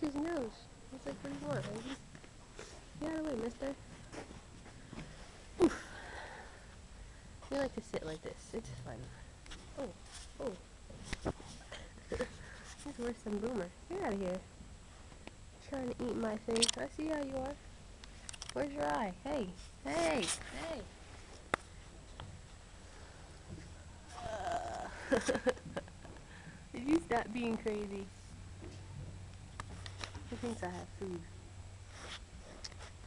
That's his nose. That's like what you want, Reggie. Get out of the way, mister. Oof. We like to sit like this. It's fun. Oh, oh. He's worse than Boomer. Get out of here. Trying to eat my thing. I see how you are. Where's your eye? Hey, hey, hey. Did you stop being crazy? He thinks I have food.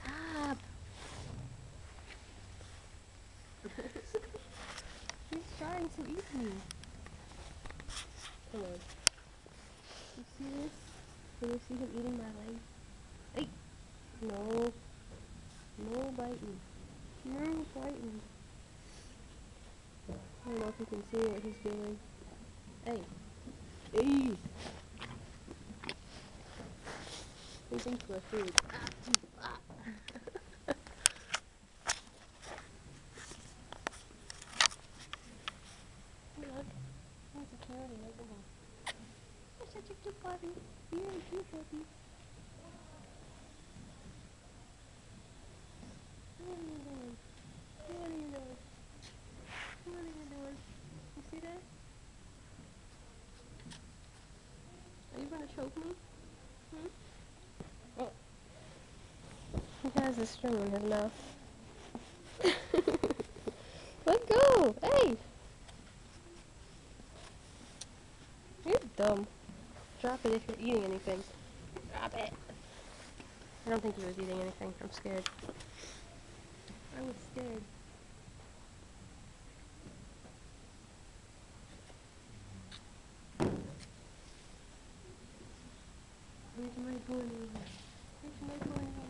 Stop. He's trying to eat me. Come on. You see this? Can you see him eating my leg? Hey! No. No biting. No biting. I don't know if you can see what he's doing. Hey. Hey! He thinks we're food. Ah. Hey, look. There's a carrot right there. You're such a cute puppy. You're a cute puppy. What are you doing? What are you doing? What are you doing? You see that? Are you gonna choke me? Hmm? Oh. He has a string in his mouth. Let go! Hey! You're dumb. Drop it if you're eating anything. Drop it! I don't think he was eating anything. I'm scared. I was scared. Where's my bunny? Where's my bunny?